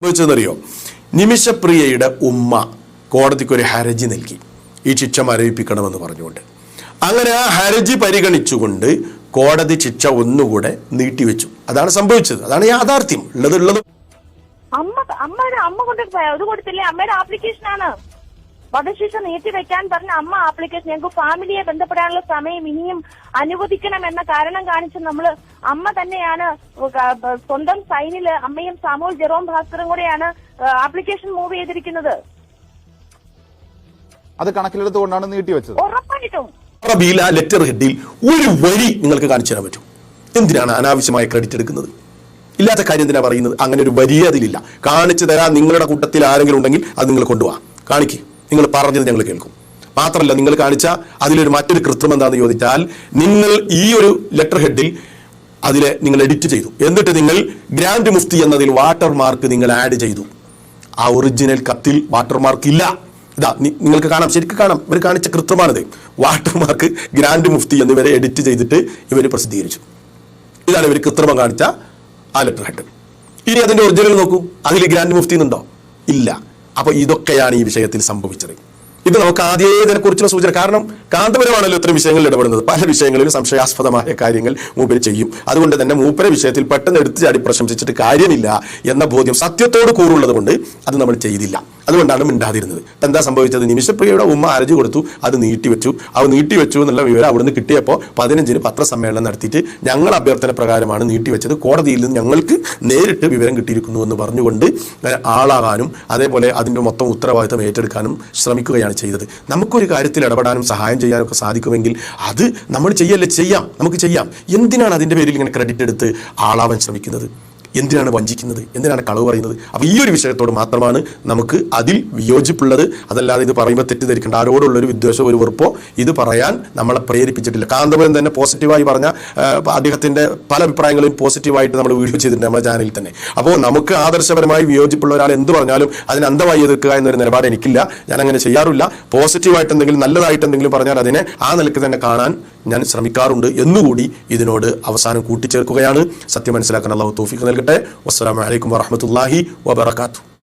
സംഭവിച്ചതെന്നറിയോ? നിമിഷപ്രിയയുടെ ഉമ്മ കോടതിക്ക് ഒരു ഹർജി നൽകി ഈ ശിക്ഷ മരവിപ്പിക്കണമെന്ന് പറഞ്ഞുകൊണ്ട്. അങ്ങനെ ആ ഹർജി പരിഗണിച്ചുകൊണ്ട് കോടതി ശിക്ഷ ഒന്നുകൂടെ നീട്ടിവെച്ചു. അതാണ് സംഭവിച്ചത്. അതാണ് യാഥാർത്ഥ്യം. ഉള്ളത് അമ്മ കൊടുത്തില്ലേ? അമ്മയുടെ ആപ്ലിക്കേഷനാണ് വധശിക്ഷ നീട്ടിവെക്കാൻ പറഞ്ഞ അമ്മ ആപ്ലിക്കേഷൻ. ഞങ്ങൾക്ക് ഫാമിലിയെ ബന്ധപ്പെടാനുള്ള സമയം ഇനിയും അനുവദിക്കണം എന്ന കാരണം കാണിച്ച് അമ്മ തന്നെയാണ് സ്വന്തം സൈനില് അമ്മയും സാമുവൽ ജെറോം ഭാസ്കറും കൂടെയാണ് ആപ്ലിക്കേഷൻ മൂവ് ചെയ്തിരിക്കുന്നത്. അത് കണക്കിലെടുത്തുകൊണ്ടാണ് നീട്ടിവെച്ചത്. ഉറപ്പായിട്ടും ലെറ്റർ ഹെഡിൽ ഒരു വരി നിങ്ങൾക്ക് കാണിച്ചു തരാൻ പറ്റും. എന്തിനാണ് അനാവശ്യമായ ക്രെഡിറ്റ് എടുക്കുന്നത്? ഇല്ലാത്ത കാര്യം എന്തിനാ പറയുന്നത്? അങ്ങനെ ഒരു വരി അതിലില്ല. കാണിച്ചു തരാൻ നിങ്ങളുടെ കൂട്ടത്തിൽ ആരെങ്കിലും ഉണ്ടെങ്കിൽ അത് നിങ്ങൾ കൊണ്ടുപോകാം, കാണിക്ക്. നിങ്ങൾ പറഞ്ഞത് ഞങ്ങൾ കേൾക്കും. മാത്രമല്ല, നിങ്ങൾ കാണിച്ച അതിലൊരു മറ്റൊരു കൃത്രിമം എന്താണെന്ന് ചോദിച്ചാൽ, നിങ്ങൾ ഈ ഒരു ലെറ്റർ ഹെഡിൽ അതിലെ നിങ്ങൾ എഡിറ്റ് ചെയ്തു. എന്നിട്ട് നിങ്ങൾ ഗ്രാൻഡ് മുഫ്തി എന്നതിൽ വാട്ടർമാർക്ക് നിങ്ങൾ ആഡ് ചെയ്തു. ആ ഒറിജിനൽ കത്തിൽ വാട്ടർമാർക്ക് ഇല്ല. ഇതാ നിങ്ങൾക്ക് കാണാം, ശരിക്കും കാണാം. ഇവർ കാണിച്ച കൃത്രിമാണിത്. വാട്ടർമാർക്ക് ഗ്രാൻഡ് മുഫ്തി എന്നിവരെ എഡിറ്റ് ചെയ്തിട്ട് ഇവർ പ്രസിദ്ധീകരിച്ചു. ഇതാണ് ഇവർ കൃത്രിമം കാണിച്ച ആ ലെറ്റർ ഹെഡ്. ഇനി അതിന്റെ ഒറിജിനൽ നോക്കൂ, അതിൽ ഗ്രാൻഡ് മുഫ്തി എന്നുണ്ടോ? ഇല്ല. അപ്പൊ ഇതൊക്കെയാണ് ഈ വിഷയത്തിൽ സംഭവിച്ചത്. ഇത് നമുക്ക് ആദ്യമേ ഇതിനെക്കുറിച്ചുള്ള സൂചന. കാരണം കാന്തപുരമാണല്ലോ ഇത്തരം വിഷയങ്ങളിൽ ഇടപെടുന്നത്. പല വിഷയങ്ങളിലും സംശയാസ്പദമായ കാര്യങ്ങൾ മൂപ്പര് ചെയ്യും. അതുകൊണ്ട് തന്നെ മൂപ്പരെ വിഷയത്തിൽ പെട്ടെന്ന് എടുത്തു ചാടി പ്രശംസിച്ചിട്ട് കാര്യമില്ല എന്ന ബോധ്യം സത്യത്തോട് കൂറുള്ളത് കൊണ്ട് അത് നമ്മൾ ചെയ്തില്ല. അതുകൊണ്ടാണ് മിണ്ടാതിരുന്നത്. എന്താ സംഭവിച്ചത്? നിമിഷപ്രിയയുടെ ഉമ്മ ഹർജി കൊടുത്തു, അത് നീട്ടിവെച്ചു. എന്നുള്ള വിവരം അവിടുന്ന് കിട്ടിയപ്പോൾ 15-ന് പത്രസമ്മേളനം നടത്തിയിട്ട് ഞങ്ങൾ അഭ്യർത്ഥന പ്രകാരമാണ് നീട്ടിവെച്ചത്, കോടതിയിൽ നിന്ന് ഞങ്ങൾക്ക് നേരിട്ട് വിവരം കിട്ടിയിരിക്കുന്നു എന്ന് പറഞ്ഞുകൊണ്ട് ആളാകാനും അതേപോലെ അതിൻ്റെ മൊത്തം ഉത്തരവാദിത്തം ഏറ്റെടുക്കാനും ശ്രമിക്കുകയാണ് ചെയ്തത്. നമുക്കൊരു കാര്യത്തിൽ ഇടപെടാനും സഹായം ചെയ്യാനൊക്കെ സാധിക്കുമെങ്കിൽ അത് നമ്മൾ ചെയ്യാം, നമുക്ക് ചെയ്യാം. എന്തിനാണ് അതിൻ്റെ പേരിൽ ഇങ്ങനെ ക്രെഡിറ്റ് എടുത്ത് ആളാവാൻ ശ്രമിക്കുന്നത്? എന്തിനാണ് വഞ്ചിക്കുന്നത്? എന്തിനാണ് കളവ് പറയുന്നത്? അപ്പോൾ ഈ ഒരു വിഷയത്തോട് മാത്രമാണ് നമുക്ക് അതിൽ വിയോജിപ്പുള്ളത്. അതല്ലാതെ ഇത് പറയുമ്പോൾ തെറ്റിദ്ധരിക്കേണ്ട, ആരോടുള്ളൊരു വിദ്വേഷമോ ഒരു വെറുപ്പോ ഇത് പറയാൻ നമ്മളെ പ്രേരിപ്പിച്ചിട്ടില്ല. കാന്തപുരം തന്നെ പോസിറ്റീവായി പറഞ്ഞ അദ്ദേഹത്തിൻ്റെ പല അഭിപ്രായങ്ങളും പോസിറ്റീവായിട്ട് നമ്മൾ വീഡിയോ ചെയ്തിട്ടുണ്ട് നമ്മുടെ ചാനലിൽ തന്നെ. അപ്പോൾ നമുക്ക് ആദർശപരമായി വിയോജിപ്പുള്ള ഒരാൾ എന്ത് പറഞ്ഞാലും അതിനെ അന്ധമായി എതിർക്കുക എന്നൊരു നിലപാട് എനിക്കില്ല. ഞാൻ അങ്ങനെ ചെയ്യാറില്ല. പോസിറ്റീവായിട്ട് എന്തെങ്കിലും നല്ലതായിട്ട് എന്തെങ്കിലും പറഞ്ഞാൽ അതിനെ ആ നിലയ്ക്ക് തന്നെ കാണാൻ ഞാൻ ശ്രമിക്കാറുണ്ട് എന്നുകൂടി ഇതിനോട് അവസാനം കൂട്ടിച്ചേർക്കുകയാണ്. സത്യം മനസ്സിലാക്കാൻ അല്ലാഹു തൗഫീഖ് നൽകട്ടെ. വസ്സലാമു അലൈക്കും വറഹ്മത്തുള്ളാഹി വബറകാതുഹു.